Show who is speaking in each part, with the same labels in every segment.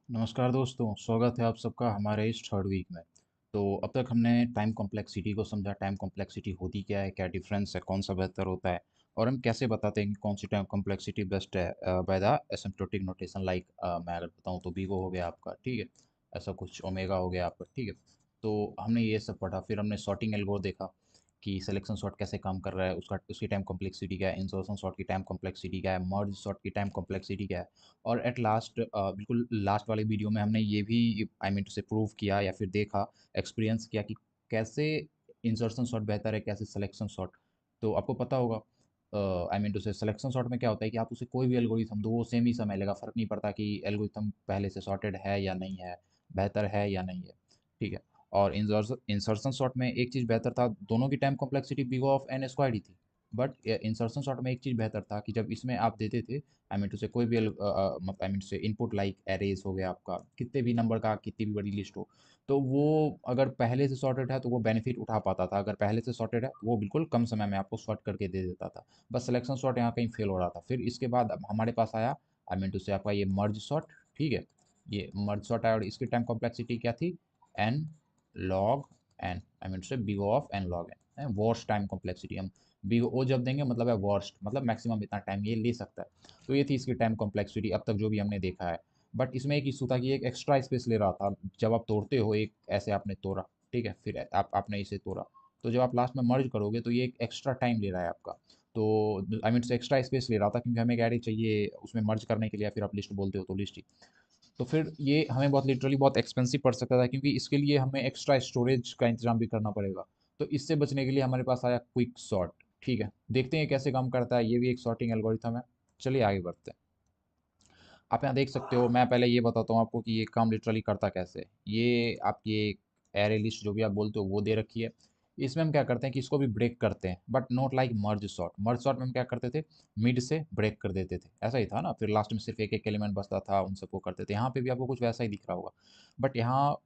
Speaker 1: नमस्कार दोस्तों, स्वागत है आप सबका हमारे इस थर्ड वीक में। तो अब तक हमने टाइम कॉम्प्लेक्सिटी को समझा, टाइम कॉम्प्लेक्सिटी होती क्या है, क्या डिफरेंस है, कौन सा बेहतर होता है और हम कैसे बताते हैं कि कौन सी टाइम कॉम्प्लेक्सिटी बेस्ट है by the asymptotic notation. Like मैं अगर बताऊँ तो बीगो हो गया आपका, ठीक है, ऐसा कुछ ओमेगा हो गया आपका, ठीक है। तो हमने ये सब पढ़ा, फिर हमने सॉर्टिंग एल्गो देखा कि सिलेक्शन सॉर्ट कैसे काम कर रहा है, उसका उसकी टाइम कॉम्प्लेक्सिटी क्या है, इंसर्शन सॉर्ट की टाइम कॉम्प्लेक्सिटी क्या है, मर्ज सॉर्ट की टाइम कॉम्प्लेक्सिटी क्या है। और एट लास्ट बिल्कुल लास्ट वाले वीडियो में हमने ये भी आई मीन टू से प्रूव किया या फिर देखा, एक्सपीरियंस किया कि कैसे इंसर्शन सॉर्ट बेहतर है, कैसे सिलेक्शन सॉर्ट। तो आपको पता होगा आई मीन टू से सिलेक्शन सॉर्ट में क्या होता है कि आप उसे कोई भी एल्गोरिथम दो वो सेम ही समय लेगा, फ़र्क नहीं पड़ता कि एल्गोरिथम पहले से सॉर्टेड है या नहीं है, बेहतर है या नहीं है, ठीक है। और इंसर्शन सॉर्ट में एक चीज़ बेहतर था, दोनों की time complexity big of n squared ही थी। बट इंसर्शन सॉर्ट में एक चीज़ बेहतर था कि जब इसमें आप देते थे आई मीन टू से कोई भी आई मीन से इनपुट लाइक एरेज हो गया आपका, कितने भी नंबर का कितनी भी बड़ी लिस्ट हो, तो वो अगर पहले से सॉर्टेड है तो वो बेनिफिट उठा पाता था, अगर पहले से सॉर्टेड है तो वो बिल्कुल कम समय में आपको सॉर्ट करके दे देता था। बस सिलेक्शन सॉर्ट यहाँ कहीं फेल हो रहा था। फिर इसके बाद अब हमारे पास आया आई मीन टू से आपका ये मर्ज सॉर्ट, ठीक है। ये मर्ज सॉर्ट आया और इसकी टाइम कॉम्प्लेक्सिटी क्या थी, n log n, I mean से big of n log n, worst time complexity. हम बिग ओ जब देंगे मतलब है वर्स्ट, मतलब मैक्सिमम इतना टाइम ये ले सकता है। तो ये थी इसकी टाइम कॉम्प्लेक्सिटी अब तक जो भी हमने देखा है। बट इसमें एक इशू था कि एक एक्स्ट्रा स्पेस ले रहा था। जब आप तोड़ते हो एक ऐसे आपने तोड़ा, ठीक है, फिर आपने इसे तोड़ा, तो जब आप लास्ट में मर्ज करोगे तो ये एक एक्स्ट्रा टाइम ले रहा है आपका। तो आई मीन से एक्स्ट्रा स्पेस ले रहा था क्योंकि हमें एक ऐरे चाहिए उसमें मर्ज करने के लिए, या फिर आप लिस्ट बोलते हो तो लिस्ट ही। तो फिर ये हमें बहुत लिटरली बहुत एक्सपेंसिव पड़ सकता था क्योंकि इसके लिए हमें एक्स्ट्रा स्टोरेज का इंतजाम भी करना पड़ेगा। तो इससे बचने के लिए हमारे पास आया क्विक सॉर्ट, ठीक है। देखते हैं कैसे काम करता है, ये भी एक सॉर्टिंग एल्गोरिथम है। चलिए आगे बढ़ते हैं। आप यहाँ देख सकते हो, मैं पहले ये बताता हूँ आपको कि ये काम लिटरली करता कैसे है। ये आपकी एक एरे लिस्ट जो भी आप बोलते हो वो दे रखी है। इसमें हम क्या करते हैं कि इसको भी ब्रेक करते हैं, but not like merge sort. Merge sort में हम क्या करते थे, मिड से ब्रेक कर देते थे, ऐसा ही था ना, फिर लास्ट में सिर्फ एक एक एलिमेंट बचता था, उन सबको करते थे। यहाँ पे भी आपको कुछ वैसा ही दिख रहा होगा, बट यहाँ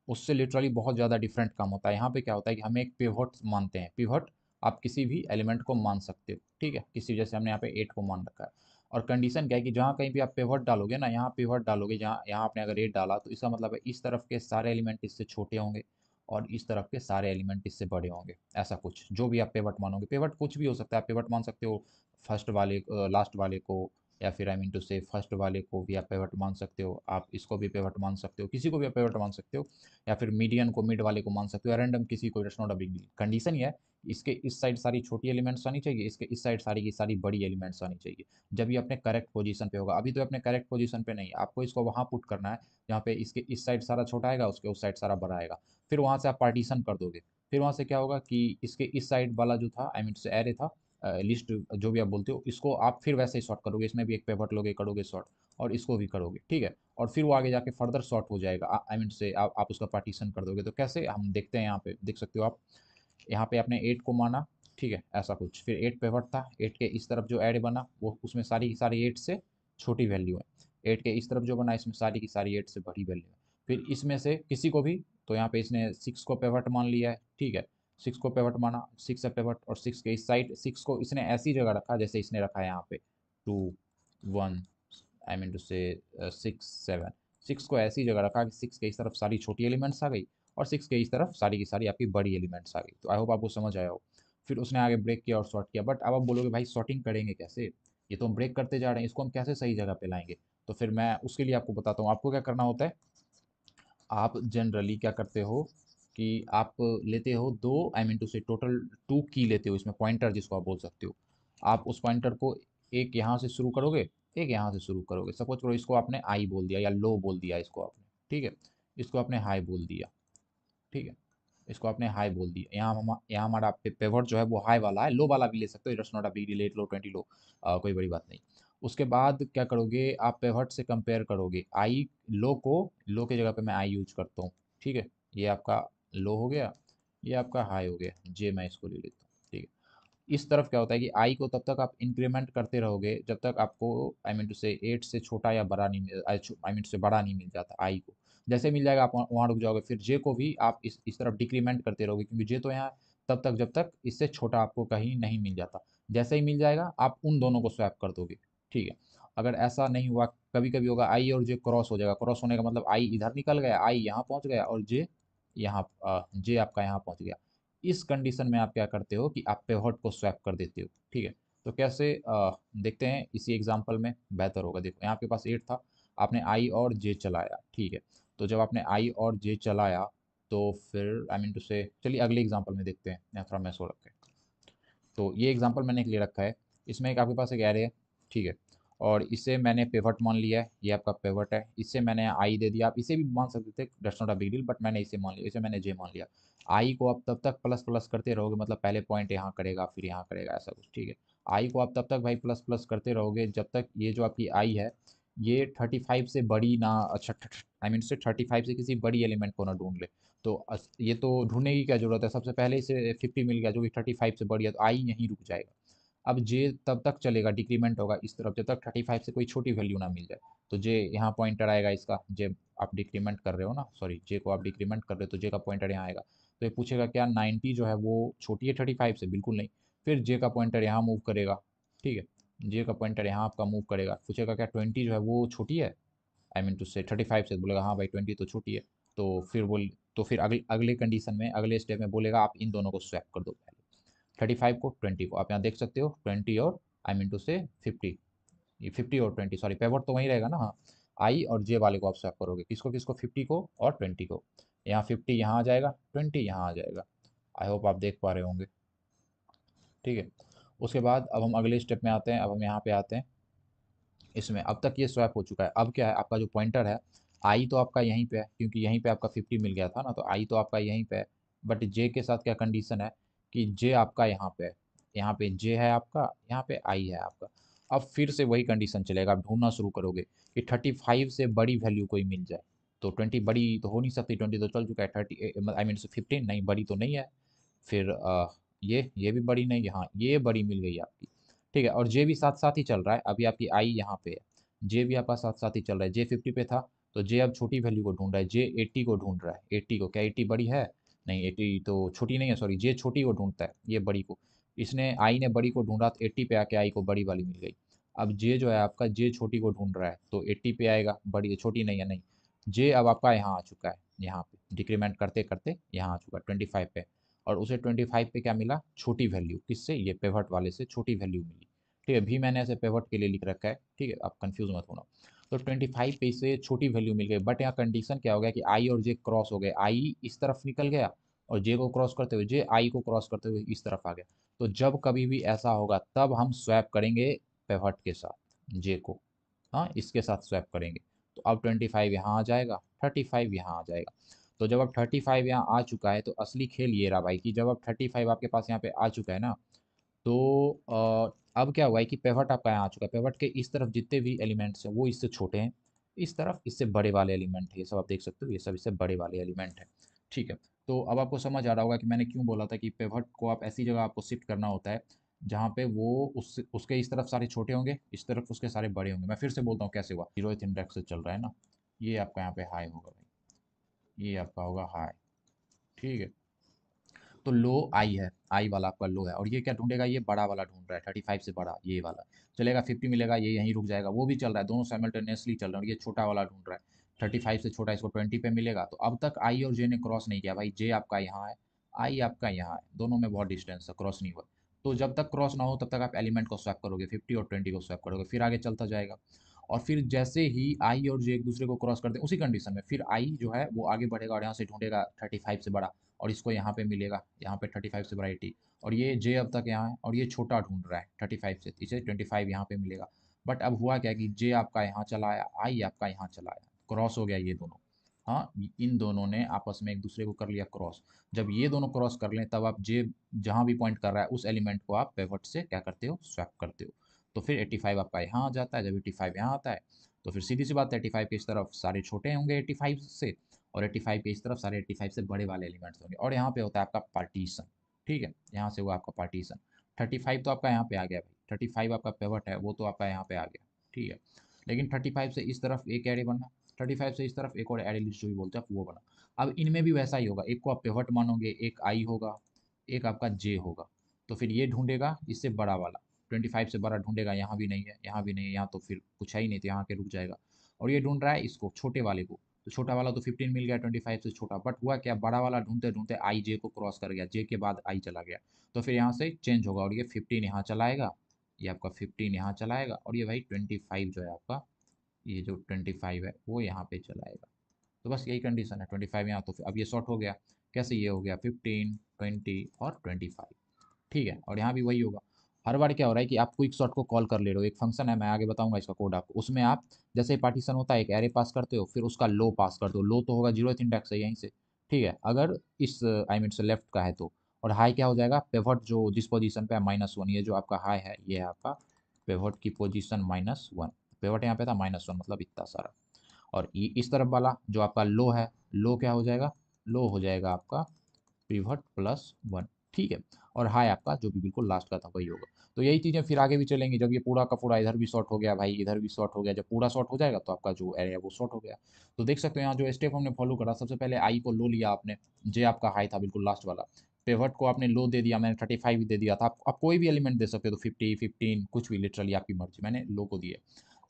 Speaker 1: उससे लिटरली बहुत ज़्यादा डिफरेंट काम होता है। यहाँ पे क्या होता है कि हम एक पिवट मानते हैं। पिवट आप किसी भी एलिमेंट को मान सकते हो, ठीक है, किसी जैसे हमने यहाँ पे 8 को मान रखा है। और कंडीशन क्या है कि जहाँ कहीं भी आप पिवट डालोगे ना, यहाँ पिवट डालोगे, जहाँ यहाँ आपने अगर 8 डाला तो इसका मतलब है इस तरफ के सारे एलिमेंट इससे छोटे होंगे और इस तरफ के सारे एलिमेंट इससे बड़े होंगे। ऐसा कुछ जो भी आप पिवट मानोगे, पिवट कुछ भी हो सकता है। आप पिवट मान सकते हो फर्स्ट वाले लास्ट वाले को, या फिर आई मीन टू से फर्स्ट वाले को भी आप पिवट मान सकते हो, आप इसको भी पिवट मान सकते हो, किसी को भी आप पिवट मान सकते हो, या फिर मीडियन को मिड वाले को मान सकते हो, या रैंडम किसी को, it's not a big deal. Condition ये है, इसके इस साइड सारी छोटी एलिमेंट्स आनी चाहिए, इसके इस साइड सारी की सारी बड़ी एलिमेंट्स आनी चाहिए। जब ये अपने करेक्ट पोजीशन पे होगा। अभी तो अपने करेक्ट पोजीशन पे नहीं है, आपको इसको वहां पुट करना है जहाँ पे इसके इस साइड सारा छोटा आएगा, उसके उस साइड सारा बड़ा आएगा। फिर वहां से आप पार्टीशन कर दोगे। फिर वहां से क्या होगा कि इसके इस साइड वाला जो था आई मीन से एरे था, लिस्ट जो भी आप बोलते हो, इसको आप फिर वैसे ही सॉर्ट करोगे, इसमें भी एक पेवट लोगे, करोगे सॉर्ट, और इसको भी करोगे, ठीक है। और फिर वो आगे जाके फर्दर सॉर्ट हो जाएगा, आई मीन से आप उसका पार्टीशन कर दोगे। तो कैसे हम देखते हैं, यहाँ पे देख सकते हो आप, यहाँ पे आपने 8 को माना, ठीक है, ऐसा कुछ, फिर 8 पेवट था, 8 के इस तरफ जो ऐड बना वो उसमें सारी की सारी 8 से छोटी वैल्यू है, 8 के इस तरफ जो बना इसमें सारी की सारी 8 से बड़ी वैल्यू है। फिर इसमें से किसी को भी, तो यहाँ पे इसने 6 को पेवट मान लिया है, ठीक है, 6 को पेवट माना, 6 है पेवट, और 6 के इस साइड 6 को इसने ऐसी जगह रखा जैसे इसने रखा है यहाँ पे 2 1, आई मीन टू से 6 7, 6 को ऐसी जगह रखा कि 6 के इस तरफ सारी छोटी एलिमेंट्स आ गई और 6 के इस तरफ सारी की सारी आपकी बड़ी एलिमेंट्स आ गई। तो आई होप आपको समझ आया हो। फिर उसने आगे ब्रेक किया और सॉर्ट किया। बट अब आप बोलोगे भाई सॉर्टिंग करेंगे कैसे, ये तो हम ब्रेक करते जा रहे हैं, इसको हम कैसे सही जगह पे लाएंगे। तो फिर मैं उसके लिए आपको बताता हूँ आपको क्या करना होता है। आप जनरली क्या करते हो कि आप लेते हो दो, आई मीन टू से टोटल 2 की लेते हो, इसमें पॉइंटर जिसको आप बोल सकते हो। आप उस पॉइंटर को एक यहाँ से शुरू करोगे, एक यहाँ से शुरू करोगे। सपोज करो इसको आपने आई बोल दिया या लो बोल दिया इसको आपने, ठीक है, इसको आपने हाई बोल दिया, ठीक है, इसको आपने हाई बोल दिया। यहाँ हमारा पेवट जो है वो हाई वाला है, लो वाला भी ले सकते हो, it's not a big deal, 8 लो 20 लो, कोई बड़ी बात नहीं। उसके बाद क्या करोगे, आप पेवट से कंपेयर करोगे आई लो को, लो की जगह पे मैं आई यूज करता हूँ, ठीक है। ये आपका लो हो गया, ये आपका हाई हो गया, जे मैं इसको ले लेता हूँ, ठीक है। इस तरफ क्या होता है कि आई को तब तक आप इंक्रीमेंट करते रहोगे जब तक आपको आई मीन टू से 8 से छोटा या बड़ा नहीं मिल, आई मीन से बड़ा नहीं मिल जाता आई को। जैसे मिल जाएगा आप वहाँ रुक जाओगे। फिर जे को भी आप इस तरफ डिक्रीमेंट करते रहोगे क्योंकि जे तो यहाँ तब तक जब तक इससे छोटा आपको कहीं नहीं मिल जाता। जैसे ही मिल जाएगा आप उन दोनों को स्वैप कर दोगे, ठीक है। अगर ऐसा नहीं हुआ कभी कभी होगा आई और जे क्रॉस हो जाएगा, क्रॉस होने का मतलब आई इधर निकल गया, आई यहाँ पहुंच गया और जे यहाँ जे आपका यहाँ पहुंच गया। इस कंडीशन में आप क्या करते हो कि आप पिवट को स्वैप कर देते हो। ठीक है, तो कैसे देखते हैं इसी एग्जांपल में बेहतर होगा। देखो यहाँ आपके पास 8 था, आपने आई और जे चलाया। ठीक है, तो जब आपने आई और जे चलाया तो फिर आई मीन टू से, चलिए अगले एग्जांपल में देखते हैं, यहाँ थोड़ा मैस हो रखा है। तो ये एग्जांपल मैंने एक ले रखा है, इसमें एक आपके पास एक एरे है। ठीक है, और इसे मैंने पिवट मान लिया है, ये आपका पिवट है, इससे मैंने आई दे दिया। आप इसे भी मान सकते थे, that's not a big deal, but मैंने इसे मान लिया, इसे मैंने जे मान लिया। आई को आप तब तक प्लस प्लस करते रहोगे, मतलब पहले पॉइंट यहाँ करेगा फिर यहाँ करेगा, ऐसा कुछ। ठीक है, आई को आप तब तक भाई प्लस प्लस करते रहोगे जब तक ये जो आपकी आई है ये 35 से बड़ी ना, अच्छा आई मीन से 35 से किसी बड़ी एलिमेंट को ना ढूंढ ले। तो ये तो ढूंढने की क्या जरूरत है, सबसे पहले इसे 50 मिल गया जो कि 35 से बड़ी है, तो आई यहीं रुक जाएगा। अब जे तब तक चलेगा, डिक्रीमेंट होगा इस तरफ जब तक 35 से कोई छोटी वैल्यू ना मिल जाए। तो जे यहाँ पॉइंटर आएगा इसका, जे आप डिक्रीमेंट कर रहे हो ना, सॉरी जे को आप डिक्रीमेंट कर रहे हो तो जे का पॉइंटर यहाँ आएगा। तो ये पूछेगा क्या 90 जो है वो छोटी है 35 से, बिल्कुल नहीं। फिर जे का पॉइंटर यहाँ मूव करेगा। ठीक है, जे का पॉइंटर यहाँ आपका मूव करेगा, पूछेगा क्या 20 जो है वो छोटी है, आई मीन टू से 35 से, बोलेगा हाँ भाई 20 तो छोटी है। तो फिर बोल, तो फिर अगले अगले कंडीशन में, अगले स्टेप में बोलेगा आप इन दोनों को स्वैप कर दो पहले, 35 को 20 को। आप यहाँ देख सकते हो 20 और आई मीन टू से 50, ये 50 और 20, सॉरी पेवट तो वहीं रहेगा ना, हाँ। आई और जे वाले को आप स्वैप करोगे, किसको किसको, 50 को और 20 को। यहाँ 50 यहाँ आ जाएगा, 20 यहाँ आ जाएगा। आई होप आप देख पा रहे होंगे। ठीक है, उसके बाद अब हम अगले स्टेप में आते हैं, अब हम यहाँ पे आते हैं। इसमें अब तक ये स्वैप हो चुका है, अब क्या है आपका जो पॉइंटर है, आई तो आपका यहीं पे है क्योंकि यहीं पे आपका 50 मिल गया था ना, तो आई तो आपका यहीं पे है। बट जे के साथ क्या कंडीशन है कि जे आपका यहाँ पे है, यहाँ पे जे है आपका, यहाँ पे आई है आपका। अब फिर से वही कंडीशन चलेगा, आप ढूंढना शुरू करोगे कि 35 से बड़ी वैल्यू कोई मिल जाए। तो 20 बड़ी तो हो नहीं सकती, 20 तो चल चुका है, 30 आई मीन 15 नहीं, बड़ी तो नहीं है। फिर ये भी बड़ी नहीं, हाँ ये बड़ी मिल गई आपकी। ठीक है, और जे भी साथ साथ ही चल रहा है, अभी आपकी आई यहाँ पे है, जे भी आपका साथ साथ ही चल रहा है। जे 50 पे था तो जे अब छोटी वैल्यू को ढूंढ रहा है, जे 80 को ढूंढ रहा है। 80 को, क्या 80 बड़ी है, नहीं 80 तो छोटी नहीं है, सॉरी जे छोटी को ढूंढता है, ये बड़ी को। इसने आई ने बड़ी को ढूंढा तो 80 पे आके आई को बड़ी वाली मिल गई। अब जे जो है आपका, जे छोटी को ढूंढ रहा है तो 80 पे आएगा, बड़ी छोटी नहीं है, नहीं। जे अब आपका यहाँ आ चुका है, यहाँ पे डिक्रीमेंट करते करते यहाँ आ चुका है 25 पे। और उसे 25 पे क्या मिला, छोटी वैल्यू, किससे, ये पेवट वाले से छोटी वैल्यू मिली। ठीक है, भी मैंने ऐसे पेवट के लिए लिख रखा है, ठीक है, आप कंफ्यूज मत होना। तो 25 पे इसे छोटी वैल्यू मिल गई, बट यहाँ कंडीशन क्या हो गया कि आई और जे क्रॉस हो गए, आई इस तरफ निकल गया और जे को क्रॉस करते हुए जे आई को क्रॉस करते हुए इस तरफ आ गया। तो जब कभी भी ऐसा होगा तब हम स्वैप करेंगे पेवट के साथ जे को, हाँ इसके साथ स्वैप करेंगे। तो अब 25 यहाँ आ जाएगा, 35 यहाँ आ जाएगा। तो जब अब 35 यहाँ आ चुका है तो असली खेल ये रहा भाई कि जब अब 35 आपके पास यहाँ पे आ चुका है ना, तो अब क्या हुआ है कि पेवट आपका यहाँ आ चुका है, पेवट के इस तरफ जितने भी एलिमेंट्स हैं वो इससे छोटे हैं, इस तरफ इससे बड़े वाले एलिमेंट है, ये सब आप देख सकते हो, ये सब इससे बड़े वाले एलिमेंट है। ठीक है, तो अब आपको समझ आ रहा होगा कि मैंने क्यों बोला था कि पेवट को आप ऐसी जगह आपको शिफ्ट करना होता है जहाँ पे वो उसके इस तरफ सारे छोटे होंगे, इस तरफ उसके सारे बड़े होंगे। मैं फिर से बोलता हूँ कैसे हुआ, 0th इंडेक्स से चल रहा है ना, ये आपका यहाँ पे हाई होगा भाई, ये आपका होगा हाई। ठीक है, तो लो आई है, आई वाला आपका लो है, और ये क्या ढूंढेगा, ये बड़ा वाला ढूंढ रहा है, 35 से बड़ा ये वाला। चलेगा 50 मिलेगा, ये यहीं रुक जाएगा, वो भी चल रहा है, दोनों साइमल्टेनियसली चल रहे हैं, और ये छोटा वाला ढूंढ रहा है 35 से छोटा, इसको 20 पे मिलेगा। तो अब तक आई और जे ने क्रॉस नहीं किया भाई, जे आपका यहाँ है, आई आपका यहाँ है, दोनों में बहुत डिस्टेंस है, क्रॉस नहीं हुआ। तो जब तक क्रॉस ना हो तब तक आप एलिमेंट को स्वैप करोगे, 50 और 20 को स्वैप करोगे, फिर आगे चलता जाएगा। और फिर जैसे ही आई और जे एक दूसरे को क्रॉस करते हैं उसी कंडीशन में, फिर आई जो है वो आगे बढ़ेगा और यहाँ से ढूंढेगा 35 से बड़ा, और इसको यहाँ पे मिलेगा, यहाँ पे 35 से बड़ा 80। और ये जे अब तक यहाँ है और ये छोटा ढूंढ रहा है 35 से, इसे 25 यहाँ पे मिलेगा। बट अब हुआ क्या कि जे आपका यहाँ चला आया, आई आपका यहाँ चला आया, क्रॉस हो गया ये दोनों। हाँ, इन दोनों ने आपस में एक दूसरे को कर लिया क्रॉस। जब ये दोनों क्रॉस कर लें तब आप जे जहाँ भी पॉइंट कर रहा है उस एलिमेंट को आप पेवट से क्या करते हो, स्वैप करते हो। तो फिर 85 आपका यहाँ आ जाता है, जब 85 यहाँ आता है तो फिर सीधी सी बात है 85 के इस तरफ सारे छोटे होंगे 85 से, और 85 के इस तरफ सारे 85 से बड़े वाले एलिमेंट्स होंगे, और यहाँ पे होता है आपका पार्टीशन। ठीक है, यहाँ से हुआ आपका पार्टीशन। 35 तो आपका यहाँ पे आ गया भाई, 35 आपका पेवट है वो तो आपका यहाँ पे आ गया। ठीक है, लेकिन 35 से इस तरफ एक एरे बना, 35 से इस तरफ एक और एरे लिस्ट जो भी बोलते हैं आप वो बना। अब इनमें भी वैसा ही होगा, एक को आप पेवट मानोगे, एक आई होगा, एक आपका जे होगा। तो फिर ये ढूंढेगा इससे बड़ा वाला, 25 से बड़ा ढूंढेगा, यहाँ भी नहीं है, यहाँ भी नहीं है, यहाँ तो फिर कुछ है ही नहीं, तो यहाँ के रुक जाएगा। और ये ढूंढ रहा है इसको, छोटे वाले को। तो छोटा वाला तो 15 मिल गया 25 से छोटा, बट हुआ क्या, बड़ा वाला ढूंढते ढूंढते आई जे को क्रॉस कर गया, जे के बाद आई चला गया। तो फिर यहाँ से चेंज होगा और ये 15 यहाँ चला आएगा, ये आपका 15 यहाँ चला आएगा, और ये भाई 25 जो है आपका, ये जो 25 है वो यहाँ पे चला आएगा। तो बस यही कंडीशन है, 25 यहाँ, तो अब ये शॉर्ट हो गया। कैसे, ये हो गया 15, 20 और 25। ठीक है, और यहाँ भी वही होगा। हर बार क्या हो रहा है कि आप क्विक सॉर्ट को कॉल कर ले रहे हो, एक फंक्शन है, मैं आगे बताऊंगा इसका कोड आपको, उसमें आप जैसे पार्टीशन होता है एक एरे पास करते हो, फिर उसका लो पास कर दो, लो तो होगा 0th इंडेक्स है यहीं से। ठीक है, अगर इस आई मीन से लेफ्ट का है तो, और हाई क्या हो जाएगा, पेवट जो जिस पोजीशन पे है -1, ये जो आपका हाई है ये है आपका पेवट की पोजीशन -1। पेवट यहाँ पे था -1, मतलब इतना सारा। और इस तरफ वाला जो आपका लो है, लो क्या हो जाएगा, लो हो जाएगा आपका पिवट +1। ठीक है, और हाई आपका जो भी बिल्कुल लास्ट का था वही होगा। तो यही चीज़ें फिर आगे भी चलेंगी, जब ये पूरा का पूरा इधर भी शॉर्ट हो गया भाई, इधर भी शॉर्ट हो गया, जब पूरा शॉर्ट हो जाएगा तो आपका जो एरिया वो शॉर्ट हो गया। तो देख सकते हो यहाँ जो स्टेप हमने फॉलो करा, सबसे पहले आई को लो लिया आपने, जे आपका हाई था बिल्कुल लास्ट वाला, पेवट को आपने लो दे दिया, मैंने 35 भी दे दिया था, आप कोई भी एलिमेंट दे सकते हो, तो 50, 15 कुछ भी, लिटरली आपकी मर्जी, मैंने लो को दिया।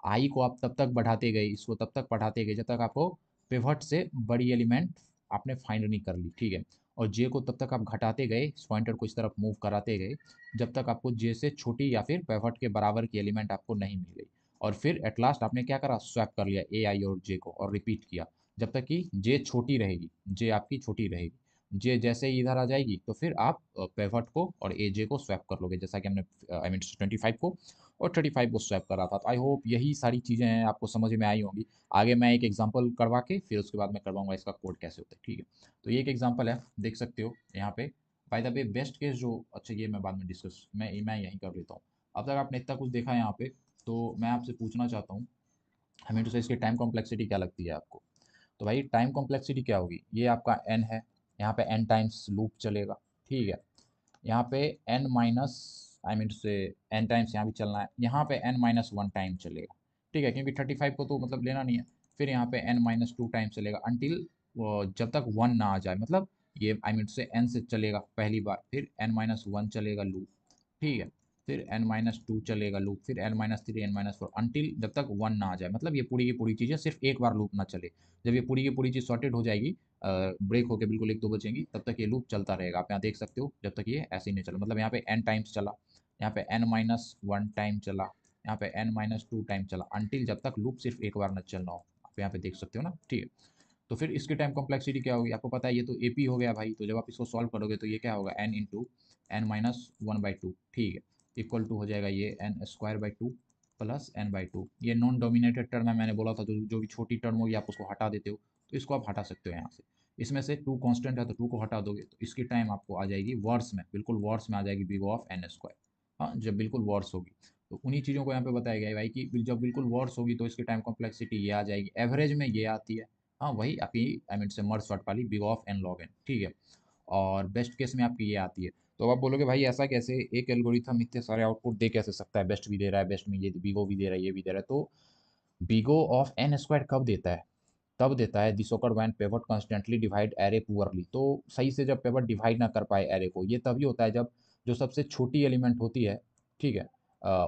Speaker 1: आई को आप तब तक बढ़ाते गए, इसको तब तक बढ़ाते गए जब तक आपको पिवट से बड़ी एलिमेंट आपने फाइंड नहीं कर ली। ठीक है, और जे को तब तक आप घटाते गए, इस पॉइंटर को इस तरफ मूव कराते गए, जब तक आपको जे से छोटी या फिर पिवट के बराबर की एलिमेंट आपको नहीं मिल गई। और फिर एट लास्ट आपने क्या करा, स्वैप कर लिया ए आई और जे को, और रिपीट किया जब तक कि जे छोटी रहेगी, जे आपकी छोटी रहेगी। जे जैसे ही इधर आ जाएगी तो फिर आप पिवट को और ए जे को स्वैप कर लोगे, जैसा कि हमने आई मीन 25 को और 35 को स्वैप करा था। तो आई होप यही सारी चीज़ें हैं आपको समझ में आई होंगी। आगे मैं एक एग्जांपल करवा के फिर उसके बाद मैं करवाऊंगा इसका कोड कैसे होता है। ठीक है, तो ये एक एग्जांपल है, देख सकते हो यहाँ पे। Bye the way best case जो, अच्छा ये मैं बाद में डिस्कस, मैं यहीं कर लेता हूँ। अब तक आपने इतना कुछ देखा है यहाँ पे, तो मैं आपसे पूछना चाहता हूँ, हमें तो इसकी टाइम कॉम्प्लेक्सिटी क्या लगती है आपको। तो भाई टाइम कॉम्प्लेक्सिटी क्या होगी, ये आपका n है, यहाँ पे n टाइम्स लूप चलेगा। ठीक है, यहाँ पे n माइनस आई मीन से n टाइम्स यहाँ भी चलना है, यहाँ पे n-1 टाइम चलेगा। ठीक है, क्योंकि 35 को तो मतलब लेना नहीं है। फिर यहाँ पे n-2 टाइम चलेगा अनटिल जब तक 1 ना आ जाए, मतलब ये आई मीन से n से चलेगा पहली बार, फिर n-1 चलेगा लूप। ठीक है, फिर n-2 चलेगा लूप, फिर n-3, n-4 अनटिल जब तक 1 ना आ जाए, मतलब ये पूरी की पूरी चीज़ें सिर्फ एक बार लूप ना चले। जब ये पूरी की पूरी चीज़ सॉर्टेड हो जाएगी, ब्रेक होके बिल्कुल 1-2 बचेंगी, तब तक ये लूप चलता रहेगा। आप यहाँ देख सकते हो जब तक ये ऐसे ही नहीं चला, मतलब यहाँ पे n टाइम्स चला, यहाँ पे n-1 टाइम चला, यहाँ पे n-2 टाइम चला, अनटिल जब तक लूप सिर्फ एक बार न चलना हो। आप यहाँ पे देख सकते हो ना। ठीक है, तो फिर इसकी टाइम कॉम्प्लेक्सिटी क्या होगी, आपको पता है ये तो एपी हो गया भाई, तो जब आप इसको सॉल्व करोगे तो ये क्या होगा, n इंटू n-1/2। ठीक है, इक्वल टू हो जाएगा ये n²/2 प्लस n/2। ये नॉन डोमिनेटेड टर्म है, मैंने बोला था जो भी छोटी टर्म होगी आप उसको हटा देते हो, तो इसको आप हटा सकते हो यहाँ से। इसमें से 2 कांस्टेंट है तो 2 को हटा दोगे तो इसकी टाइम आपको आ जाएगी वर्स में, बिल्कुल वर्स में आ जाएगी, बिग ऑफ n²। हाँ, जब बिल्कुल वर्स होगी, तो उन्हीं चीज़ों को यहाँ पे बताया गया है भाई कि जब बिल्कुल वर्स होगी तो इसकी टाइम कॉम्प्लेक्सिटी ये आ जाएगी, एवरेज में ये आती है। हाँ, वही आपकी आई मीन से मर्ज शॉर्ट वाली big of n log n। ठीक है, और बेस्ट केस में आपकी ये आती है। तो आप बोलोगे भाई ऐसा कैसे, एक एल्गोरिथम इतने सारे आउटपुट दे कैसे सकता है, बेस्ट भी दे रहा है, बेस्ट में ये बिगो भी दे रहा है, ये भी दे रहा है। तो बिगो ऑफ n² कब देता है, तब देता है दिस ओकर when pivot constantly divide array poorly. तो सही से जब पिवट डिवाइड ना कर पाए एरे को, ये तभी होता है जब जो सबसे छोटी एलिमेंट होती है, ठीक है,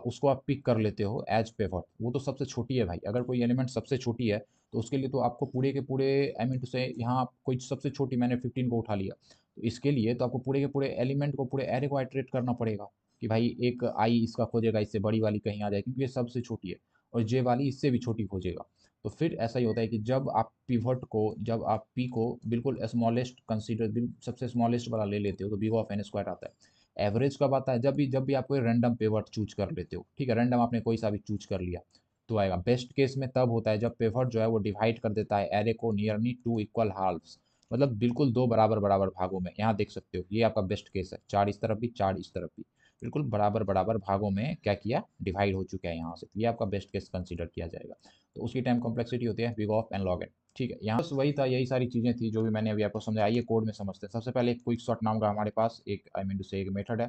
Speaker 1: उसको आप पिक कर लेते हो एज पिवट, वो तो सबसे छोटी है भाई। अगर कोई एलिमेंट सबसे छोटी है तो उसके लिए तो आपको पूरे के पूरे आई मीन टू से, यहाँ कोई सबसे छोटी मैंने 15 को उठा लिया, तो इसके लिए तो आपको पूरे के पूरे एलिमेंट को, पूरे एरे को आइटरेट करना पड़ेगा कि भाई एक आई इसका खोजेगा, इससे बड़ी वाली कहीं आ जाए क्योंकि ये सबसे छोटी है, और जे वाली इससे भी छोटी खोजेगा। तो फिर ऐसा ही होता है कि जब आप पिवट को, जब आप पी को बिल्कुल स्मॉलेस्ट कंसीडर, सबसे स्मॉलेस्ट वाला ले लेते हो, तो बिग ऑफ n² आता है। एवरेज कब आता है, जब भी आप कोई रैंडम पिवट चूज कर लेते हो। ठीक है, रैंडम आपने कोई सा भी चूज कर लिया तो आएगा। बेस्ट केस में तब होता है जब पिवट जो है वो डिवाइड कर देता है एरे को नियरली 2 इक्वल हाल्व्स, मतलब बिल्कुल दो बराबर बराबर भागों में। यहाँ देख सकते हो ये आपका बेस्ट केस है, 4 इस तरफ भी 4 इस तरफ भी, बिल्कुल बराबर बराबर भागों में क्या किया, डिवाइड हो चुका है यहाँ से। तो ये आपका बेस्ट केस कंसीडर किया जाएगा। तो उसकी टाइम कॉम्प्लेक्सिटी होती है big of n log n। ठीक है, यहाँ बस वही था, यही सारी चीज़ें थी जो भी मैंने अभी आपको समझाया। ये कोड में समझते हैं। सबसे पहले क्विक सॉर्ट नाम का हमारे पास एक आई मीन टू से एक मेथड है।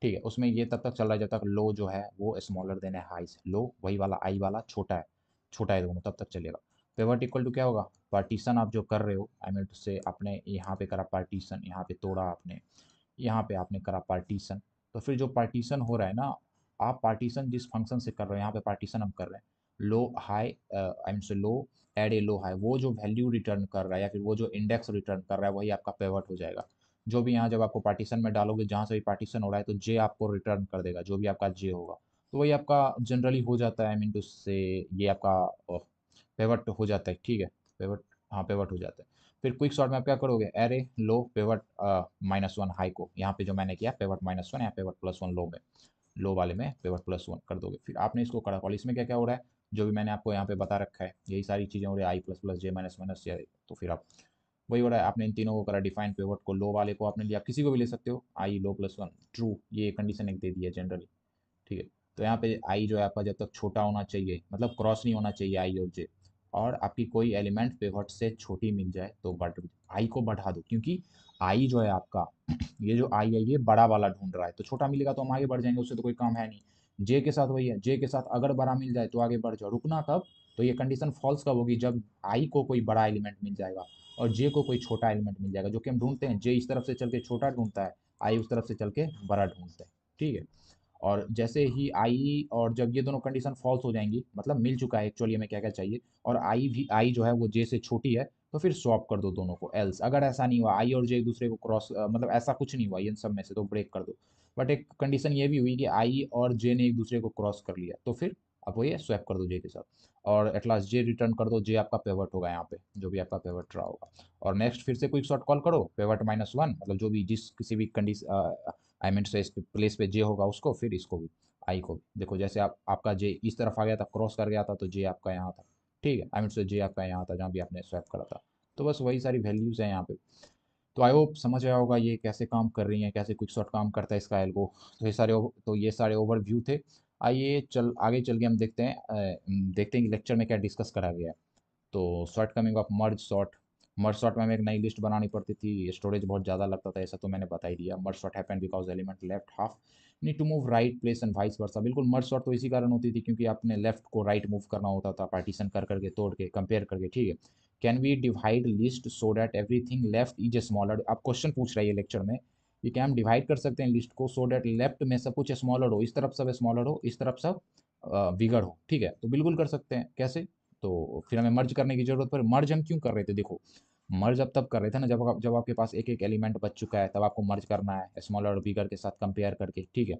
Speaker 1: ठीक है, उसमें ये तब तक चल रहा है जब तक लो जो है वो स्मॉलर देन है हाई से। लो वही वाला आई वाला छोटा है, छोटा है दोनों, तब तक चलेगा। पिवट इक्वल टू क्या होगा, पार्टीशन आप जो कर रहे हो आई मीन टू से, आपने यहाँ पे करा पार्टीशन, यहाँ पे तोड़ा आपने, यहाँ पे आपने करा पार्टीशन। तो फिर जो पार्टीशन हो रहा है ना, आप पार्टीशन जिस फंक्शन से कर रहे हो, यहाँ पे पार्टीशन हम कर रहे हैं, लो हाई, आई मीन से लो एड ए लो हाई, वो जो वैल्यू रिटर्न कर रहा है या फिर वो जो इंडेक्स रिटर्न कर रहा है वही आपका पेवट हो जाएगा। जो भी यहाँ जब आपको पार्टीशन में डालोगे, जहाँ से भी पार्टीशन हो रहा है तो जे आपको रिटर्न कर देगा, जो भी आपका जे होगा। तो वही आपका जनरली हो जाता है, आई मीन टू से ये आपका पेवट हो जाता है, ठीक है। पेवट, हाँ पेवट हो जाता है। फिर क्विक सॉर्ट में आप क्या करोगे, एरे लो पेवट -1 हाई को, यहाँ पे जो मैंने किया पेवट -1 या पेवट +1 लो में, लो वाले में पेवट +1 कर दोगे। फिर आपने इसको करा कॉल, इसमें क्या क्या हो रहा है, जो भी मैंने आपको यहाँ पे बता रखा है यही सारी चीज़ें हो रही है, आई प्लस प्लस जे माइनस माइनस या, तो फिर आप वही हो रहा है। आपने इन तीनों को करा, डिफाइन पेवट को, लो वाले को आपने लिया, किसी को भी ले सकते हो, आई लो +1 ट्रू, ये कंडीशन एक दे दी है जनरली, ठीक है। तो यहाँ पे आई जो है आपका जब तक छोटा होना चाहिए, मतलब क्रॉस नहीं होना चाहिए आई और जे, और आपकी कोई एलिमेंट पिवट से छोटी मिल जाए तो बढ़, आई को बढ़ा दो, क्योंकि आई जो है आपका ये जो आई है ये बड़ा वाला ढूंढ रहा है, तो छोटा मिलेगा तो हम आगे बढ़ जाएंगे, उससे तो कोई काम है नहीं। जे के साथ वही है, जे के साथ अगर बड़ा मिल जाए तो आगे बढ़ जाओ, रुकना कब, तो ये कंडीशन फॉल्स कब होगी, जब आई को कोई बड़ा एलिमेंट मिल जाएगा और जे को कोई छोटा एलिमेंट मिल जाएगा, जो कि हम ढूंढते हैं, जे इस तरफ से चल के छोटा ढूंढता है, आई उस तरफ से चल के बड़ा ढूंढता है, ठीक है। और जैसे ही आई और जब ये दोनों कंडीशन फॉल्स हो जाएंगी, मतलब मिल चुका है एक्चुअली हमें क्या क्या चाहिए, और आई भी, आई जो है वो जे से छोटी है, तो फिर स्वैप कर दो दोनों को। एल्स अगर ऐसा नहीं हुआ, आई और जे एक दूसरे को क्रॉस, मतलब ऐसा कुछ नहीं हुआ इन सब में से, तो ब्रेक कर दो। बट एक कंडीशन ये भी हुई कि आई और जे ने एक दूसरे को क्रॉस कर लिया, तो फिर आप वही स्वैप कर दो जे के साथ, और एट लास्ट जे रिटर्न कर दो, जे आपका पेवट होगा यहाँ पे, जो भी आपका पेवट रहा होगा। और नेक्स्ट फिर से क्विक शॉट कॉल करो, पेवट -1, मतलब जो भी जिस किसी भी कंडीशन, आई मीन से इस प्लेस पे जे होगा उसको, फिर इसको भी, आई को भी देखो, जैसे आप आपका जे इस तरफ आ गया था, क्रॉस कर गया था, तो जे आपका यहाँ था, ठीक है, आई मीन से जे आपका यहाँ था जहाँ भी आपने स्वैप करा था। तो बस वही सारी वैल्यूज़ हैं यहाँ पे। तो आई होप समझ आया होगा ये कैसे काम कर रही हैं, कैसे क्विक शॉट काम करता है इसका एल्गो। तो ये सारे ओवरव्यू थे। आइए चल आगे चल के हम देखते हैं, देखते हैं कि लेक्चर में क्या डिस्कस करा गया है। तो short coming of merge sort में हमें एक नई लिस्ट बनानी पड़ती थी, स्टोरेज बहुत ज़्यादा लगता था, ऐसा तो मैंने बता ही दिया। Merge sort happen because element left half need to move right place and vice versa, बिल्कुल मर्ज सॉर्ट तो इसी कारण होती थी क्योंकि आपने लेफ्ट को राइट मूव करना होता था, पार्टीशन कर करके, तोड़ के, कंपेयर करके, ठीक है। Can we divide list so that everything left is smaller, आप क्वेश्चन पूछ रही है लेक्चर में कि क्या हम डिवाइड कर सकते हैं लिस्ट को सो दैट लेफ्ट में सब कुछ स्मॉलर हो, इस तरफ सब स्मॉलर हो, इस तरफ सब बिगड़ हो, ठीक है। तो बिल्कुल कर सकते हैं, कैसे, तो फिर हमें मर्ज करने की जरूरत पड़ी। मर्ज हम क्यों कर रहे थे, देखो मर्ज अब तब कर रहे थे ना जब आपके पास एक एक एलिमेंट बच चुका है, तब आपको मर्ज करना है स्मॉलर और बिगर के साथ कंपेयर करके, ठीक है।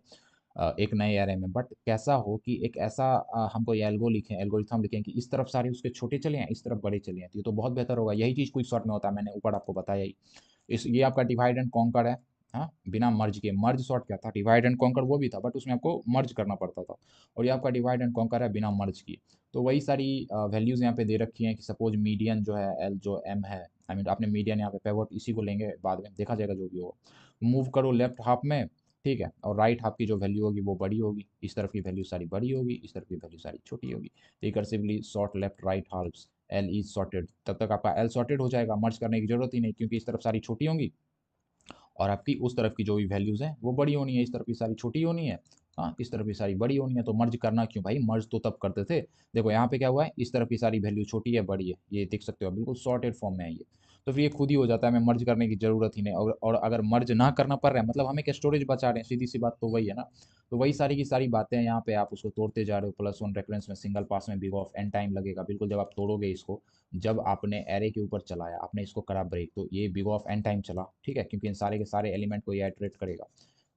Speaker 1: एक नए एरे में, बट कैसा हो कि एक ऐसा हमको ये एल्गोरिथम लिखें कि इस तरफ सारे उसके छोटे चले हैं, इस तरफ बड़े चले हैं, तो ये तो बहुत बेहतर होगा। यही चीज़ क्विक सॉर्ट में होता है, मैंने ऊपर आपको बताया ही। इस ये आपका डिवाइड एंड कॉन्कर है, हाँ, बिना मर्ज के। मर्ज सॉर्ट क्या था, डिवाइड एंड कॉन्कर वो भी था, बट उसमें आपको मर्ज करना पड़ता था। और ये आपका डिवाइड एंड कॉन्कर है बिना मर्ज किए। तो वही सारी वैल्यूज़ यहाँ पे दे रखी हैं कि सपोज मीडियन जो है एल जो एम है, आई मीन आपने मीडियन यहाँ पे पेवट इसी को लेंगे, बाद में देखा जाएगा जो भी होगा। मूव करो लेफ्ट हाफ में, ठीक है, और राइट हाफ की जो वैल्यू होगी वो बड़ी होगी, इस तरफ की वैल्यू सारी बड़ी होगी, इस तरफ की वैल्यू सारी छोटी होगी। Recursively sort left right halves, L is sorted, तब तक आपका एल सॉर्टेड हो जाएगा, मर्ज करने की जरूरत ही नहीं, क्योंकि इस तरफ सारी छोटी होंगी और आपकी उस तरफ की जो भी वैल्यूज़ हैं वो बड़ी होनी है, इस तरफ की सारी छोटी होनी है, हाँ, इस तरफ की सारी बड़ी होनी है। तो मर्ज करना क्यों भाई, मर्ज तो तब करते थे। देखो यहाँ पे क्या हुआ है, इस तरफ की सारी वैल्यू छोटी है बड़ी है, ये देख सकते हो, बिल्कुल सॉर्टेड फॉर्म में है ये। तो फिर ये खुद ही हो जाता है, हमें मर्ज करने की जरूरत ही नहीं। और अगर मर्ज ना करना पड़ रहा है मतलब हमें क्या स्टोरेज बचा रहे हैं, सीधी सी बात तो वही है ना। तो वही सारी की सारी बातें हैं यहाँ पे, आप उसको तोड़ते जा रहे हो। +1 रेफरेंस में सिंगल पास में बिग ऑफ एन टाइम लगेगा, बिल्कुल जब आप तोड़ोगे इसको, जब आपने एरे के ऊपर चलाया, आपने इसको करा ब्रेक, तो ये बिग ऑफ एन टाइम चला, ठीक है, क्योंकि इन सारे के सारे एलिमेंट को ये इटरेट करेगा।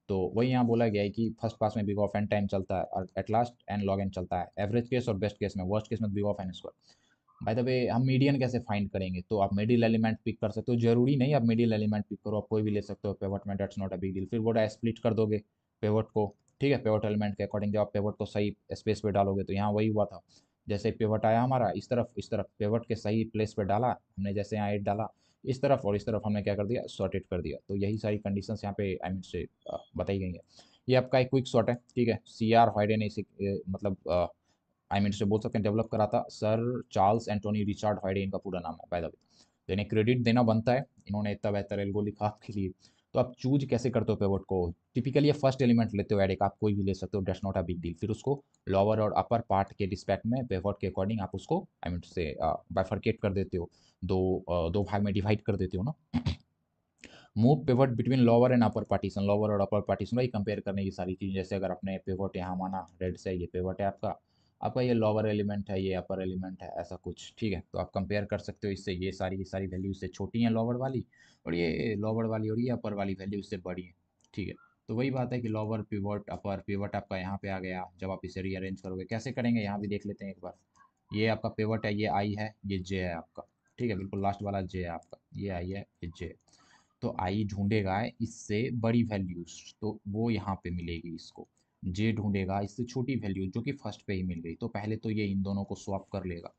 Speaker 1: तो वही यहाँ बोला गया है कि फर्स्ट पास में बिग ऑफ एन टाइम चलता है और at last N log N चलता है, एवरेज केस और बेस्ट केस में, वर्स्ट केस में big of N square. By the way हम मीडियन कैसे फाइंड करेंगे, तो आप मिडिल एलिमेंट पिक कर सकते हो, जरूरी नहीं आप मिडिल एलिमेंट पिक करो, आप कोई भी ले सकते हो पेवट में, that's not a big deal. फिर वो स्प्लिट कर दोगे पेवट को, ठीक है, पेवट एलिमेंट के अकॉर्डिंग जब आप पेवट को सही स्पेस पे डालोगे, तो यहाँ वही हुआ था। जैसे पेवट आया हमारा इस तरफ पेवट के सही प्लेस पे डाला हमने, जैसे यहाँ 8 डाला, इस तरफ और इस तरफ हमने क्या कर दिया, सॉर्टेड कर दिया। तो यही सारी कंडीशंस यहाँ पे आई मीन से बताई गई है। ये आपका एक क्विक सॉर्ट है, ठीक है। CR हॉयडे ने इसे मतलब आई मीन से बोल सकते हैं डेवलप करा था, सर चार्ल्स एंटोनी रिचार्ड हॉयडे इनका पूरा नाम है बाय द वे। तो इन्हें क्रेडिट देना बनता है, इन्होंने इतना बेहतर एल्गो लिखा आपके लिए। तो आप चूज कैसे करते हो पेवट को, टिपिकली ये फर्स्ट एलिमेंट लेते हो, एड एक आप कोई भी ले सकते हो, that's not a big deal. फिर उसको लोअर और अपर पार्ट के रिस्पेक्ट में पेवट के अकॉर्डिंग आप उसको आई मीन से बाइफरकेट कर देते हो, दो भाग में डिवाइड कर देते हो ना। Move pivot between lower and upper partition, lower और अपर पार्टीशन, वही कंपेयर करने की सारी चीज़। जैसे अगर अपने पिवट यहाँ माना रेड से, ये पिवट है आपका, आपका ये लोअर एलिमेंट है, ये अपर एलिमेंट है, ऐसा कुछ, ठीक है। तो आप कंपेयर कर सकते हो इससे, ये सारी वैल्यू इससे छोटी हैं लोअर वाली, और ये लोअर वाली और ये अपर वाली वैल्यू इससे बड़ी है, ठीक है। तो वही बात है कि लोअर पिवट, अपर पिवट आपका यहाँ पे आ गया। जब आप इसे रीअरेंज करोगे कैसे करेंगे, यहाँ भी देख लेते हैं एक बार। ये आपका पिवट है, ये आई है, ये जे है आपका, ठीक है, बिल्कुल लास्ट वाला जे है आपका, ये आई है, ये जे। तो आई ढूंढेगा इससे बड़ी वैल्यूज, तो वो यहाँ पे मिलेगी इसको। जे ढूंढेगा इससे छोटी वैल्यू जो कि फर्स्ट पे ही मिल गई, तो पहले तो ये इन दोनों को स्वैप कर लेगा,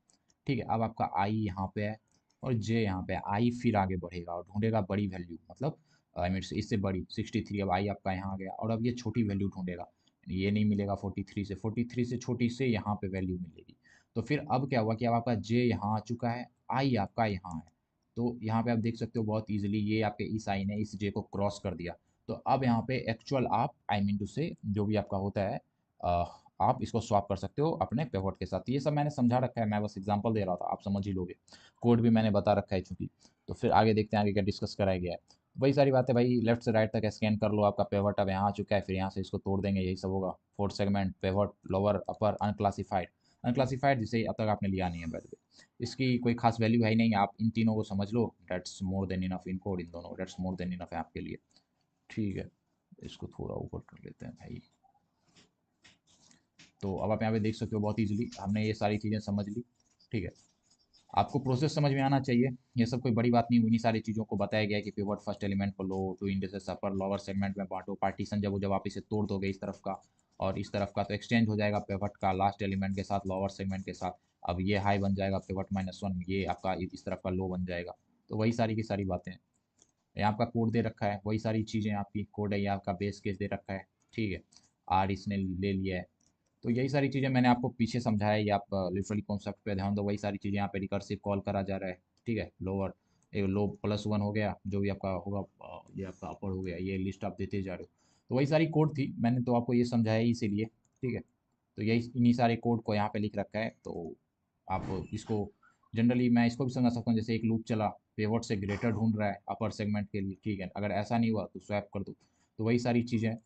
Speaker 1: ठीक है। अब आपका आई यहाँ पे है और जे यहाँ पे है, आई फिर आगे बढ़ेगा और ढूंढेगा बड़ी वैल्यू, मतलब आई मीन इससे बड़ी 63। अब आई आपका यहाँ आ गया और अब ये छोटी वैल्यू ढूंढेगा, ये नहीं मिलेगा 43 से, 43 से छोटी से यहाँ पे वैल्यू मिलेगी। तो फिर अब क्या हुआ कि अब आपका जे यहाँ आ चुका है, आई आपका यहाँ है। तो यहाँ पे आप देख सकते हो बहुत इजीली, ये आपके इस आई ने इस जे को क्रॉस कर दिया। तो अब यहाँ पे एक्चुअल आप आई मीन टू से जो भी आपका होता है, अ, आप इसको स्वैप कर सकते हो अपने पिवट के साथ। ये सब मैंने समझा रखा है, मैं बस एग्जांपल दे रहा था, आप समझ ही लोगे। कोड भी मैंने बता रखा है चूंकि। तो फिर आगे देखते हैं आगे क्या डिस्कस कराया गया है। वही सारी बातें भाई, लेफ्ट से राइट तक स्कैन कर लो, आपका पिवट अब यहाँ आ चुका है, फिर यहाँ से इसको तोड़ देंगे, यही सब होगा। फोर्थ सेगमेंट, पिवट, लोअर, अपर, अनक्लासिफाइड। अनक्लासिफाइड जिसे अब तक आपने लिया नहीं है बाय द वे, इसकी कोई खास वैल्यू है ही नहीं, आप इन तीनों को समझ लो, डेट्स मोर देन इनफ। इन कोड इन दोनों, डेट्स मोर देन इनफ है आपके लिए, ठीक है। इसको थोड़ा ऊपर कर लेते हैं भाई। तो अब आप यहाँ पे देख सकते हो बहुत इजीली हमने ये सारी चीज़ें समझ ली, ठीक है। आपको प्रोसेस समझ में आना चाहिए, ये सब कोई बड़ी बात नहीं। उन्हीं सारी चीज़ों को बताया गया है कि पिवट फर्स्ट एलिमेंट को लो, two indices upper lower segment में बांटो, पार्टीशन जब आप इसे तोड़ दोगे इस तरफ का और इस तरफ का, तो एक्सचेंज हो जाएगा पिवट का लास्ट एलिमेंट के साथ, लोअर सेगमेंट के साथ। अब ये हाई बन जाएगा पिवट -1, ये आपका इस तरफ का लो बन जाएगा। तो वही सारी की सारी बातें हैं। यहाँ आपका कोड दे रखा है, वही सारी चीज़ें आपकी कोड है, ये आपका बेस केस दे रखा है, ठीक है। आर इसने ले लिया है। तो यही सारी चीज़ें मैंने आपको पीछे समझाया, ये आप लिटरली कॉन्सेप्ट पे ध्यान दो। वही सारी चीज़ें यहाँ पे रिकर्सिव कॉल करा जा रहा है, ठीक है। लोअर, ये लो +1 हो गया, जो भी आपका होगा, ये आपका अपर हो गया, ये लिस्ट आप देते जा रहे हो। तो वही सारी कोड थी, मैंने तो आपको ये समझाया ही इसीलिए, ठीक है। तो यही इन्हीं सारे कोड को यहाँ पे लिख रखा है। तो आप इसको जनरली मैं इसको भी समझ सकता हूँ, जैसे एक लूप चला, पिवट से ग्रेटर ढूंढ रहा है अपर सेगमेंट के लिए, ठीक है। अगर ऐसा नहीं हुआ तो स्वैप कर दो। तो वही सारी चीज़ें,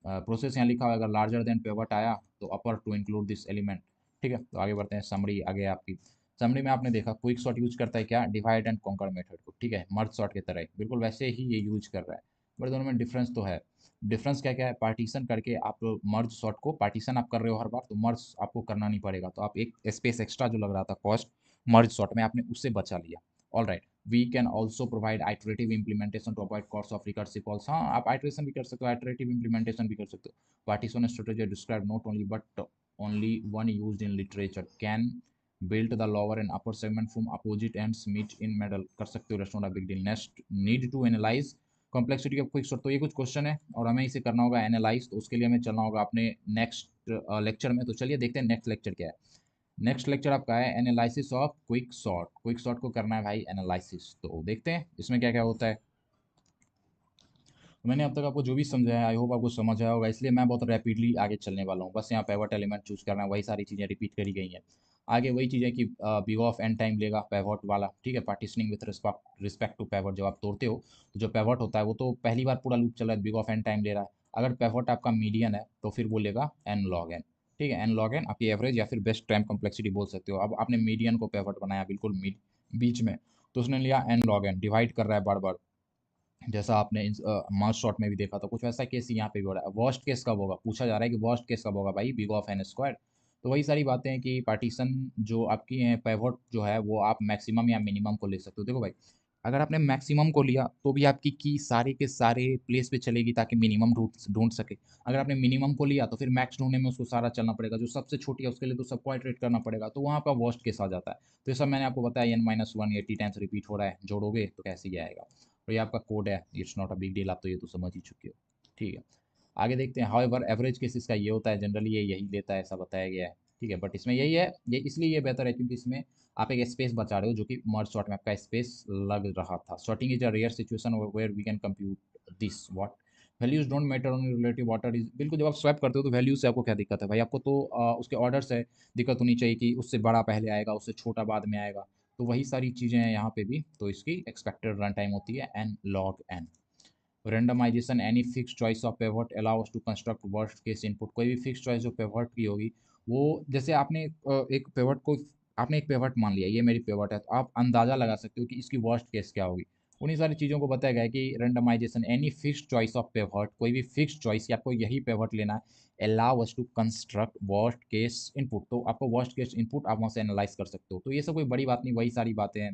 Speaker 1: प्रोसेस यहाँ लिखा हुआ है, अगर लार्जर देन पिवट आया तो upper two include this element, ठीक है। तो आगे बढ़ते हैं, समरी आगे आपकी। समरी में आपने देखा क्विक सॉर्ट यूज करता है क्या, डिवाइड एंड कॉन्कर मेथड को, ठीक है, मर्ज सॉर्ट की तरह ही, बिल्कुल वैसे ही ये यूज कर रहा है। बट दोनों में डिफरेंस तो है। डिफरेंस क्या क्या है, पार्टीशन करके आप मर्ज सॉर्ट को, पार्टीशन आप कर रहे हो हर बार, तो मर्ज आपको करना नहीं पड़ेगा, तो आप एक स्पेस एक्स्ट्रा जो लग रहा था कॉस्ट मर्ज सॉर्ट में, आपने उससे बचा लिया। All right, we can also provide iterative implementation to avoid cost of recursive calls. हाँ, आप आइटरेशन भी कर सकते हो, आइटरेटिव इंप्लीमेंटेशन भी कर सकते हो। Partition strategy describe not only but only one used in literature, can build the lower and upper segment from opposite ends meet in middle, कर सकते हो, that's not a big deal। next, need to analyze complexity of quick sort। तो ये कुछ question है और हमें इसे करना होगा एनालाइज, तो उसके लिए हमें चलना होगा अपने नेक्स्ट लेक्चर में। तो चलिए देखते हैं नेक्स्ट लेक्चर क्या है। नेक्स्ट लेक्चर आपका है analysis of quick sort. Quick sort को करना है भाई एनालिसिस, तो देखते हैं इसमें क्या क्या होता है। तो मैंने अब तक आपको जो भी समझाया, आई होप आपको समझ आया होगा, इसलिए मैं बहुत रैपिडली आगे चलने वाला हूँ। बस यहाँ पैवट एलिमेंट चूज करना है, वही सारी चीज़ें रिपीट करी गई हैं। आगे वही चीज़ें कि बिग ऑफ एन टाइम लेगा पैवट वाला, ठीक है। पार्टीशनिंग विथ रिस्पेक्ट टू पैवट, जब आप तोड़ते हो तो जो पैवट होता है वो तो पहली बार पूरा लूप चल रहा है, बिग ऑफ एन टाइम ले रहा है। अगर पैवट आपका मीडियन है तो फिर वो लेगा एन लॉग एन, ठीक है। एन लॉग एन आपकी एवरेज या फिर बेस्ट टाइम कॉम्प्लेक्सिटी बोल सकते हो। अब आपने मीडियन को पैवट बनाया बिल्कुल मिड बीच में, तो उसने लिया एन लॉग एन, डिवाइड कर रहा है बार बार, जैसा आपने मार्च शॉट में भी देखा था। कुछ वैसा केस यहाँ पे भी हो रहा है। वर्स्ट केस कब होगा, पूछा जा रहा है कि वर्स्ट केस कब होगा भाई, बिग ऑफ एन स्क्वायर। तो वही सारी बातें हैं कि पार्टीशन जो आपकी है, पिवट जो है वो आप मैक्सिमम या मिनिमम को ले सकते हो। देखो भाई, अगर आपने मैक्सिमम को लिया तो भी आपकी की सारे के सारे प्लेस पे चलेगी ताकि मिनिमम ढूंढ ढूंढ सके। अगर आपने मिनिमम को लिया तो फिर मैक्स ढूंढने में उसको सारा चलना पड़ेगा, जो सबसे छोटी है उसके लिए तो सबको आइटरेट करना पड़ेगा, तो वहाँ का वर्स्ट केस आ जाता है। तो ये सब मैंने आपको बताया, n-1 80 टाइम्स रिपीट हो रहा है, जोड़ोगे तो कैसे ही आएगा। और ये आपका कोड है, it's not a big deal, आप तो ये तो समझ ही चुके हो, ठीक है। आगे देखते हैं। हाउएवर एवरेज केसेस का ये होता है, जनरली ये यही लेता है, ऐसा बताया गया है, ठीक है। बट इसमें यही है, ये इसलिए ये बेहतर है क्योंकि इसमें आप एक स्पेस बचा रहे हो, जो कि मर्ज सॉर्ट में आपका स्पेस लग रहा था। Sorting is a rare situation where we can compute this what values don't matter on relative order is, बिल्कुल जब आप स्वैप करते हो तो वैल्यू से आपको क्या दिक्कत है भाई, आपको तो उसके ऑर्डर से दिक्कत होनी चाहिए कि उससे बड़ा पहले आएगा, उससे छोटा बाद में आएगा। तो वही सारी चीज़ें हैं यहाँ पे भी। तो इसकी एक्सपेक्टेड रन टाइम होती है n log n। Randomization, any fix choice of pivot allow us to construct worst case input, कोई भी फिक्स चॉइस जो पिवट की होगी वो जैसे एक पिवट को आपने एक पिवट मान लिया, ये मेरी पिवट है, तो आप अंदाज़ा लगा सकते हो कि इसकी वर्स्ट केस क्या होगी। उन्हीं सारी चीज़ों को बताया गया है कि randomization any fixed choice of pivot, कोई भी फिक्स्ड चॉइस कि आपको यही पिवट लेना है, allow us to construct worst case input. तो आपको वर्स्ट केस इनपुट आप वहाँ से एनालाइज़ कर सकते हो। तो ये सब कोई बड़ी बात नहीं, वही सारी बातें हैं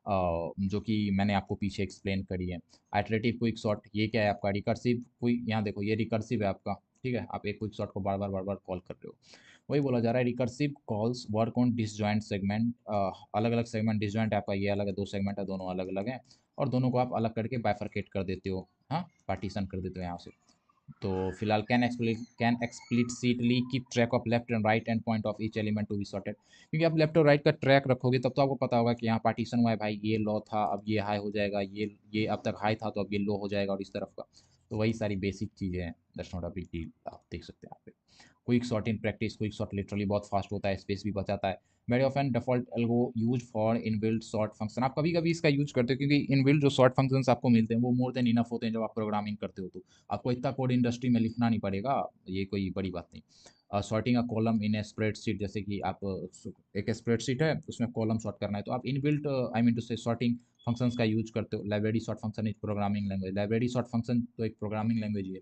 Speaker 1: जो कि मैंने आपको पीछे एक्सप्लेन करी है। आइटरेटिव क्विक सॉर्ट ये क्या है आपका रिकर्सिव क्विक, यहाँ देखो ये रिकर्सिव है आपका, ठीक है? आप एक क्विक सॉर्ट को बार-बार कॉल कर रहे हो। वही बोला जा रहा है recursive calls work on disjoint segment, अलग-अलग सेगमेंट डिसजॉइंट है आपका, ये अलग है, 2 सेगमेंट है, दोनों अलग-अलग हैं और दोनों को आप अलग करके बाइफरकेट कर देते हो, हाँ? पार्टीशन कर देते हो यहाँ से। तो फिलहाल can explicitly keep track of left end right end point of each element to be sorted, क्योंकि आप लेफ्ट और राइट का ट्रैक रखोगे तब तो आपको पता होगा कि यहाँ पार्टीशन हुआ है भाई, ये लो था अब ये हाई हो जाएगा, ये अब तक हाई था तो अब ये लो हो जाएगा और इस तरफ का। तो वही सारी बेसिक चीज़ें हैं, that's not a big deal, आप देख सकते हैं यहाँ पे। Quick sort in practice, quick sort literally बहुत फास्ट होता है, स्पेस भी बचाता है। Very often default algo use for inbuilt sort function, आप कभी कभी इसका यूज करते हो क्योंकि इनबिल्ट जो सॉर्ट फंक्शंस आपको मिलते हैं वो मोर देन इनफ होते हैं जब आप प्रोग्रामिंग करते हो, तो आपको इतना कोड इंडस्ट्री में लिखना नहीं पड़ेगा, ये कोई बड़ी बात नहीं। Sorting a column in A spreadsheet, जैसे कि आप एक स्प्रेडशीट है उसमें कॉलम सॉर्ट करना है तो आप इनबिल्ट आई मीन टू से सॉर्टिंग फंक्शंस का यूज करते हो। Library sort function is programming language, library sort function तो एक प्रोग्रामिंग लैंग्वेज ही है।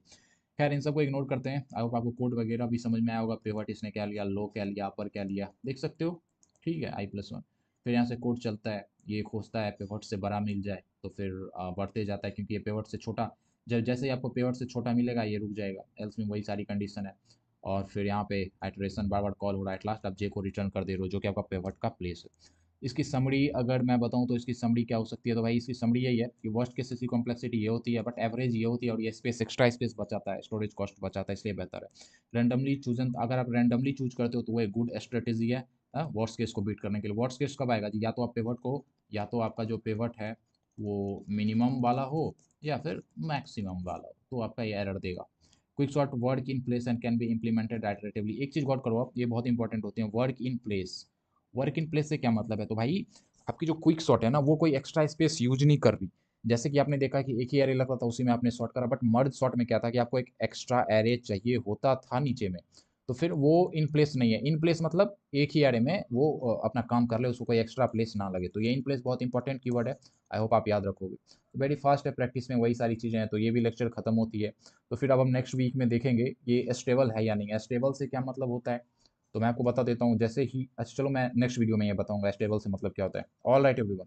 Speaker 1: खैर इन सबको इग्नोर करते हैं, आई होप आपको कोड वगैरह भी समझ में आया होगा, पिवट इसने क्या लिया, लो क्या लिया, अपर क्या लिया, देख सकते हो। ठीक है, i+1। फिर यहाँ से कोड चलता है, ये खोजता है पिवट से बड़ा मिल जाए तो फिर बढ़ते जाता है, क्योंकि ये पिवट से छोटा, जब जैसे ही आपको पिवट से छोटा मिलेगा ये रुक जाएगा, एल्स में वही सारी कंडीशन है। और फिर यहाँ पे आइटरेशन बार बार कॉल हो रहा है, एट लास्ट आप जे को रिटर्न कर दे रहे हो जो कि आपका पिवट का प्लेस है। इसकी समरी अगर मैं बताऊं तो इसकी समरी क्या हो सकती है, तो भाई इसकी समरी यही है कि वर्स्ट केस की कॉम्प्लेक्सिटी ये होती है बट एवरेज ये होती है, और ये स्पेस एक्स्ट्रा स्पेस बचाता है, स्टोरेज कॉस्ट बचाता है, इसलिए बेहतर है। रैंडमली चूजन, अगर आप रैंडमली चूज करते हो तो वो एक गुड स्ट्रेटेजी है वर्स्ट केस को बीट करने के लिए। वर्स्ट केस कब आएगा जी, या तो आप पिवट को, या तो आपका जो पिवट है वो मिनिमम वाला हो या फिर मैक्सिमम वाला हो, तो आपका ये एरर देगा। Quick sort work in place and can be implemented iteratively, एक चीज गौर करो आप, ये बहुत इंपॉर्टेंट होती है, work in place. Work in place से क्या मतलब है, तो भाई आपकी जो क्विक सॉर्ट है ना वो कोई एक्स्ट्रा स्पेस यूज नहीं कर रही। जैसे कि आपने देखा कि एक ही एरे लगता था उसी में आपने सॉर्ट करा, बट मर्ज सॉर्ट में क्या था कि आपको एक एक्स्ट्रा एरे चाहिए होता था नीचे में, तो फिर वो इन प्लेस नहीं है। इन प्लेस मतलब एक ही एरे में वो अपना काम कर ले, उसको कोई एक्स्ट्रा प्लेस ना लगे, तो ये इन प्लेस बहुत इंपॉर्टेंट कीवर्ड है, आई होप आप याद रखोगे। तो वेरी फास्ट है, प्रैक्टिस में वही सारी चीज़ें हैं, तो ये भी लेक्चर खत्म होती है। तो फिर अब हम नेक्स्ट वीक में देखेंगे ये स्टेबल है या नहीं है, स्टेबल से क्या मतलब होता है, तो मैं आपको बता देता हूँ जैसे ही, अच्छा चलो मैं नेक्स्ट वीडियो में ये बताऊंगा स्टेबल से मतलब क्या होता है। All right everyone.